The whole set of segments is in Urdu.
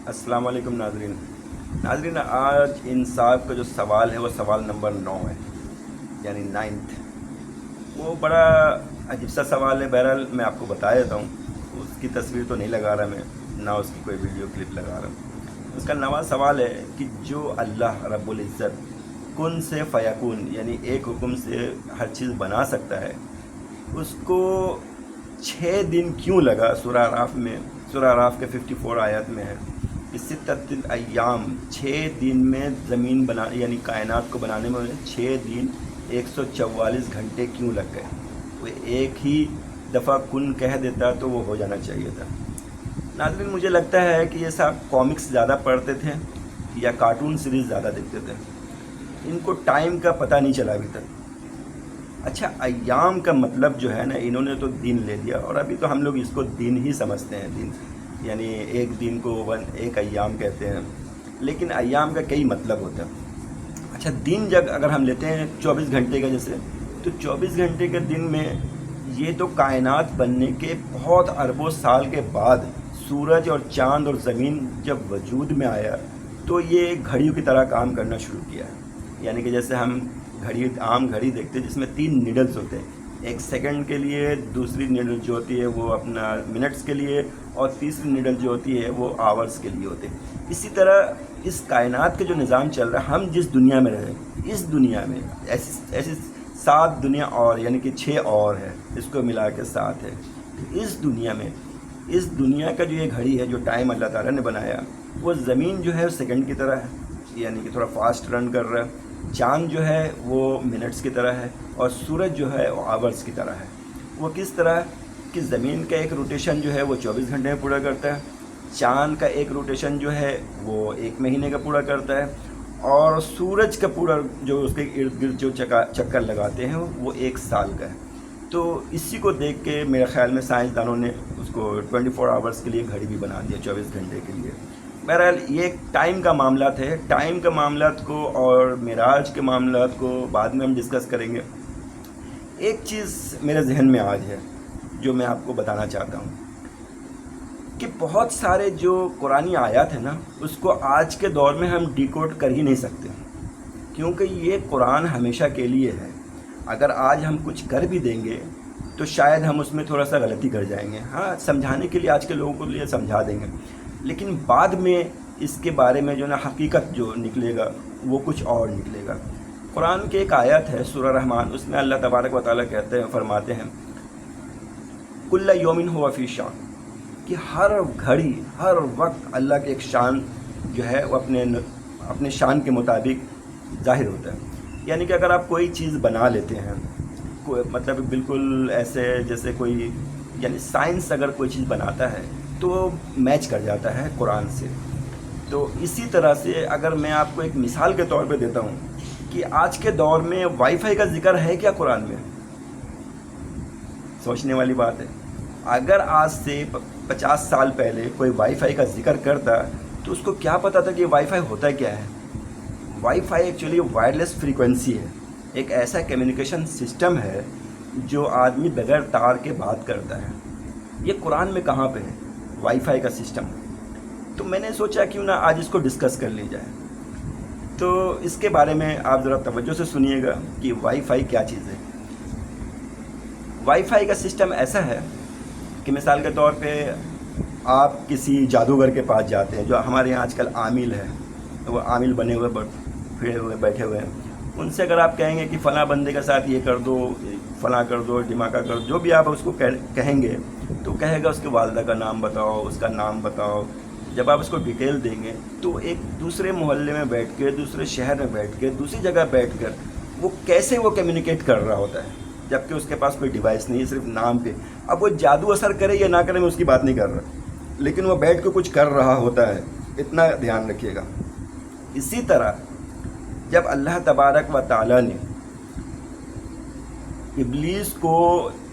السلام علیکم ناظرین، آج انصاف کا جو سوال ہے وہ سوال نمبر 9 ہے، یعنی 9th۔ وہ بڑا عجیب سا سوال ہے، بہرحال میں آپ کو بتا دیتا ہوں۔ اس کی تصویر تو نہیں لگا رہا میں، نہ اس کی کوئی ویڈیو کلپ لگا رہا ہوں۔ اس کا نواں سوال ہے کہ جو اللہ رب العزت کن سے فیکون، یعنی ایک حکم سے ہر چیز بنا سکتا ہے، اس کو 6 دن کیوں لگا؟ سورہ اعراف کے 54 آیات میں ہے کہ ستۃ ایام، 6 دن میں زمین یعنی کائنات کو بنانے میں 6 دن 144 گھنٹے کیوں لگ گئے؟ وہ ایک ہی دفعہ کن کہہ دیتا تو وہ ہو جانا چاہیے تھا۔ ناظرین، مجھے لگتا ہے کہ یہ سب کامکس زیادہ پڑھتے تھے یا کارٹون سیریز زیادہ دیکھتے تھے، ان کو ٹائم کا پتہ نہیں چلا ابھی تک۔ اچھا، ایام کا مطلب جو ہے نا، انہوں نے تو دن لے لیا، اور ابھی تو ہم لوگ اس کو دن ہی سمجھتے ہیں، دن یعنی ایک دن کو ایک ایام کہتے ہیں، لیکن ایام کا کئی مطلب ہوتا ہے۔ اچھا، دن جب اگر ہم لیتے ہیں 24 گھنٹے کا، جیسے تو 24 گھنٹے کے دن میں یہ تو کائنات بننے کے بہت اربوں سال کے بعد سورج اور چاند اور زمین جب وجود میں آیا تو یہ گھڑیوں کی طرح کام کرنا شروع کیا ہے۔ یعنی کہ جیسے ہم عام گھڑی دیکھتے ہیں جس میں 3 نیڈلز ہوتے ہیں، ایک سیکنڈ کے لیے، دوسری نیڈل جو ہوتی ہے وہ اپنا منٹس کے لیے، اور تیسری نیڈل جو ہوتی ہے وہ آورس کے لیے ہوتے ہیں۔ اسی طرح اس کائنات کا جو نظام چل رہا ہے، ہم جس دنیا میں رہیں، اس دنیا میں ایسی 7 دنیا اور، یعنی کہ 6 اور ہے، اس کو ملا کے 7 ہے۔ اس دنیا کا جو یہ گھڑی ہے، جو ٹائم اللہ تعالیٰ نے بنایا، وہ زمین جو ہے سیکنڈ کی طرح ہے، یعنی کہ تھوڑا فاسٹ رن کر رہا ہے۔ چاند جو ہے وہ منٹس کی طرح ہے، اور سورج جو ہے وہ آورس کی طرح ہے۔ وہ کس طرح کہ زمین کا ایک روٹیشن جو ہے وہ 24 گھنٹے میں پورا کرتا ہے، چاند کا ایک روٹیشن جو ہے وہ 1 مہینے کا پورا کرتا ہے، اور سورج کا پورا جو اس کے ارد گرد جو چکر لگاتے ہیں وہ 1 سال کا ہے۔ تو اسی کو دیکھ کے میرے خیال میں سائنسدانوں نے اس کو 24 آورس کے لیے گھڑی بھی بنا دیا، 24 گھنٹے کے لیے۔ بہرحال یہ ایک ٹائم کا معاملات ہے، ٹائم کا معاملات کو اور معراج کے معاملات کو بعد میں ہم ڈسکس کریں گے۔ ایک چیز میرے ذہن میں آج ہے جو میں آپ کو بتانا چاہتا ہوں کہ بہت سارے جو قرآنی آیات ہیں نا، اس کو آج کے دور میں ہم ڈیکوڈ کر ہی نہیں سکتے، کیونکہ یہ قرآن ہمیشہ کے لیے ہے۔ اگر آج ہم کچھ کر بھی دیں گے تو شاید ہم اس میں تھوڑا سا غلطی کر جائیں گے، ہاں سمجھانے کے لیے آج کے لوگوں کو لیے سمجھا دیں گے، لیکن بعد میں اس کے بارے میں جو نا حقیقت جو نکلے گا وہ کچھ اور نکلے گا۔ قرآن کی ایک آیت ہے سورہ رحمان، اس میں اللہ تبارک و تعالیٰ فرماتے ہیں کل یوم ہوا فی شان، کہ ہر گھڑی ہر وقت اللہ کے ایک شان جو ہے وہ اپنے شان کے مطابق ظاہر ہوتا ہے۔ یعنی کہ اگر آپ کوئی چیز بنا لیتے ہیں، مطلب بالکل ایسے جیسے کوئی، یعنی سائنس اگر کوئی چیز بناتا ہے تو وہ میچ کر جاتا ہے قرآن سے۔ تو اسی طرح سے اگر میں آپ کو ایک مثال کے طور پہ دیتا ہوں کہ آج کے دور میں وائی فائی کا ذکر ہے کیا قرآن میں؟ سوچنے والی بات ہے۔ اگر آج سے 50 سال پہلے کوئی وائی فائی کا ذکر کرتا تو اس کو کیا پتا تھا کہ وائی فائی ہوتا کیا ہے؟ Wi fi actually wireless frequency ہے، ایک ایسا کمیونیکیشن سسٹم ہے جو آدمی بغیر تار کے بات کرتا ہے۔ یہ قرآن میں کہاں پہ ہے وائی فائی کا سسٹم؟ تو میں نے سوچا کیوں نہ آج اس کو ڈسکس کر لی جائے۔ تو اس کے بارے میں آپ ذرا توجہ سے سنیے گا کہ وائی فائی کیا چیز ہے۔ وائی فائی کا سسٹم ایسا ہے کہ مثال کے طور پہ آپ کسی جادوگر کے پاس جاتے ہیں، جو ہمارے یہاں آج کل عامل ہے، وہ عامل بنے ہوئے پھرے ہوئے بیٹھے ہوئے ہیں، ان سے اگر آپ کہیں گے کہ فلاں بندے کے ساتھ یہ کر دو، فلاں کر دو، ڈھماکہ کر دو، جو بھی آپ اس کو کہیں گے تو کہے گا اس کے والدہ کا نام بتاؤ، اس کا نام بتاؤ۔ جب آپ اس کو ڈیٹیل دیں گے تو ایک دوسرے محلے میں بیٹھ کے، دوسرے شہر میں بیٹھ کے، دوسری جگہ بیٹھ کر وہ کیسے وہ کمیونیکیٹ کر رہا ہوتا ہے، جبکہ اس کے پاس کوئی ڈیوائس نہیں ہے، صرف نام پہ۔ اب وہ جادو اثر کرے یا نہ کرے میں اس کی بات نہیں کر رہا، لیکن وہ بیٹھ کے کچھ کر رہا ہوتا ہے، اتنا دھیان رکھیے گا۔ اسی طرح جب اللہ تبارک و تعالیٰ نے ابلیس کو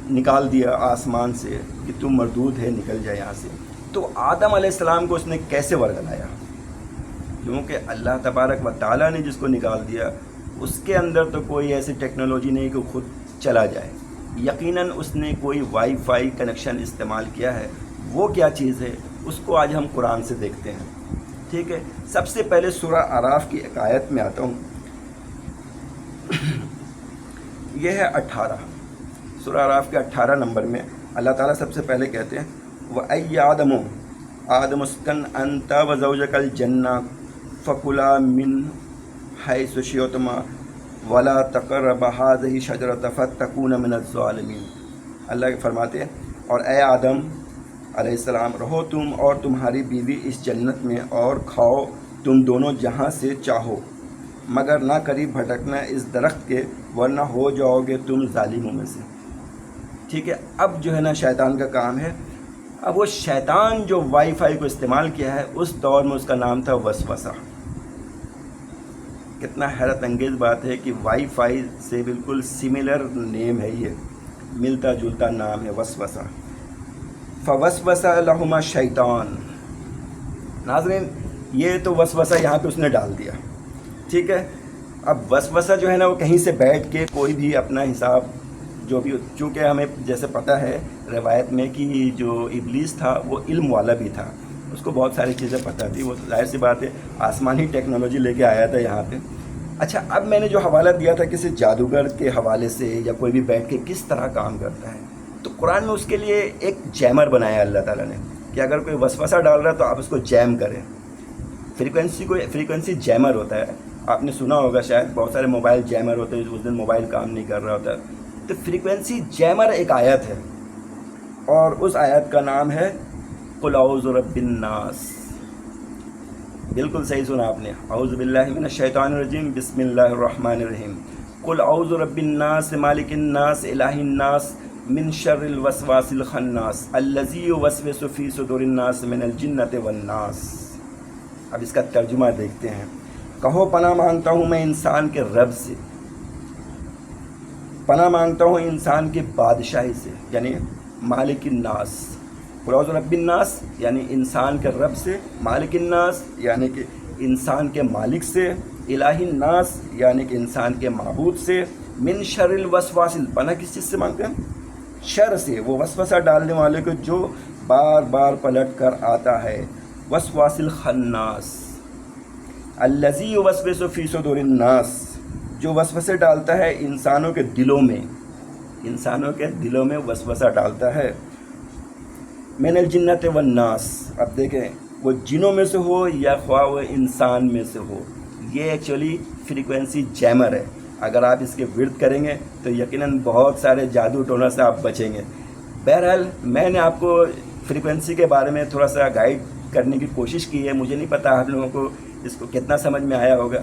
نکال دیا آسمان سے کہ تم مردود ہے، نکل جائے یہاں سے، تو آدم علیہ السلام کو اس نے کیسے ورگلایا؟ کیونکہ اللہ تبارک و تعالیٰ نے جس کو نکال دیا اس کے اندر تو کوئی ایسی ٹیکنالوجی نہیں کہ خود چلا جائے، یقیناً اس نے کوئی وائی فائی کنیکشن استعمال کیا ہے۔ وہ کیا چیز ہے اس کو آج ہم قرآن سے دیکھتے ہیں۔ ٹھیک ہے، سب سے پہلے سورہ اعراف کی ایک آیت میں آتا ہوں، یہ ہے 18، سورہ اعراف کے 18 نمبر میں اللہ تعالیٰ سب سے پہلے کہتے ہیں وَأَيَّ آدم اسکن أَنْتَ وَزَوْجَكَ الْجَنَّةَ فَكُلَا مِنْ حَيْثُ شِئْتُمَا وَلَا تَقْرَبَا هَٰذِهِ الشَّجَرَةَ فَتَكُونَ مِنَ الظَّالِمِينَ۔ اللہ فرماتے ہیں اور اے آدم علیہ السلام، رہو تم اور تمہاری بیوی اس جنت میں اور کھاؤ تم دونوں جہاں سے چاہو، مگر نہ قریب بھٹکنا اس درخت کے ورنہ ہو جاؤ گے تم ظالموں میں سے۔ ٹھیک ہے، اب جو ہے نا شیطان کا کام ہے، اب وہ شیطان جو وائی فائی کو استعمال کیا ہے اس دور میں اس کا نام تھا وسوسہ۔ کتنا حیرت انگیز بات ہے کہ وائی فائی سے بالکل سملر نیم ہے، یہ ملتا جلتا نام ہے وسوسہ۔ فوسوس لہما شیطان، ناظرین یہ تو وسوسہ یہاں پہ اس نے ڈال دیا، ٹھیک ہے۔ اب وسوسہ جو ہے نا وہ کہیں سے بیٹھ کے کوئی بھی اپنا حساب جو بھی، چونکہ ہمیں جیسے پتہ ہے روایت میں کہ جو ابلیس تھا وہ علم والا بھی تھا، اس کو بہت ساری چیزیں پتہ تھی، وہ ظاہر سی بات ہے آسمانی ٹیکنالوجی لے کے آیا تھا یہاں پہ۔ اچھا، اب میں نے جو حوالہ دیا تھا کسی جادوگر کے حوالے سے یا کوئی بھی بیٹھ کے کس طرح کام کرتا ہے، تو قرآن میں اس کے لیے ایک جیمر بنایا اللہ تعالیٰ نے کہ اگر کوئی وسوسہ ڈال رہا ہے تو آپ اس کو جیم کریں۔ فریکوینسی جیمر ہوتا ہے، آپ نے سنا ہوگا شاید، بہت سارے موبائل جیمر ہوتے ہیں، اس دن موبائل کام نہیں کر رہا ہوتا، تو فریکوینسی جیمر ایک آیت ہے اور اس آیت کا نام ہے قل اعوذ برب الناس۔ بالکل صحیح سنا آپ نے، اعوذ باللہ من الشیطان الرجیم، بسم اللہ الرحمن الرحیم، قل اعوذ برب الناس مالک الناس الہ الناس من شر الوسواس الخناس الذی یوسوس فی صدور الناس من الجنۃ والناس۔ اب اس کا ترجمہ دیکھتے ہیں۔ کہو پناہ مانگتا ہوں میں انسان کے رب سے، پناہ مانگتا ہوں انسان کے بادشاہی سے، یعنی مالک الناس۔ قل اعوذ برب الناس یعنی انسان کے رب سے، مالک الناس یعنی کہ انسان کے مالک سے، الہ الناس یعنی کہ انسان کے معبود سے، من شر الوسواس، پناہ کس چیز سے مانگتے ہیں؟ شر سے، وہ وسوسہ ڈالنے والے کو جو بار بار پلٹ کر آتا ہے، وسواس الخناس الذی یوسوس فی صدور الناس، جو وسوسے ڈالتا ہے انسانوں کے دلوں میں، انسانوں کے دلوں میں وسوسہ ڈالتا ہے، من الجنۃ والناس۔ اب دیکھیں وہ جنوں میں سے ہو یا خواہ وہ انسان میں سے ہو، یہ ایکچولی فریکوینسی جیمر ہے۔ اگر آپ اس کے ورد کریں گے تو یقیناً بہت سارے جادو ٹونا سے آپ بچیں گے۔ بہرحال میں نے آپ کو فریکوینسی کے بارے میں تھوڑا سا گائیڈ کرنے کی کوشش کی ہے، مجھے نہیں پتہ آپ لوگوں کو اس کو کتنا سمجھ میں آیا ہوگا،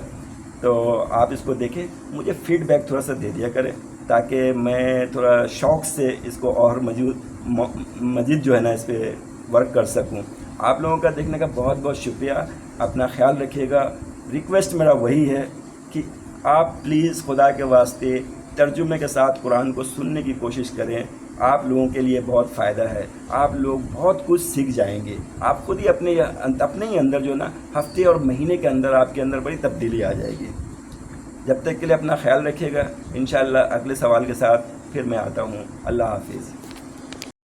تو آپ اس کو دیکھیں، مجھے فیڈ بیک تھوڑا سا دے دیا کریں تاکہ میں تھوڑا شوق سے اس کو اور مزید جو ہے نا اس پہ ورک کر سکوں۔ آپ لوگوں کا دیکھنے کا بہت بہت شکریہ، اپنا خیال رکھیے گا۔ ریکویسٹ میرا وہی ہے کہ آپ پلیز خدا کے واسطے ترجمے کے ساتھ قرآن کو سننے کی کوشش کریں، آپ لوگوں کے لیے بہت فائدہ ہے، آپ لوگ بہت کچھ سیکھ جائیں گے، آپ خود ہی اپنے ہی اندر جو نا ہفتے اور مہینے کے اندر آپ کے اندر بڑی تبدیلی آ جائے گی۔ جب تک کے لیے اپنا خیال رکھیے گا، انشاءاللہ اگلے سوال کے ساتھ پھر میں آتا ہوں۔ اللہ حافظ۔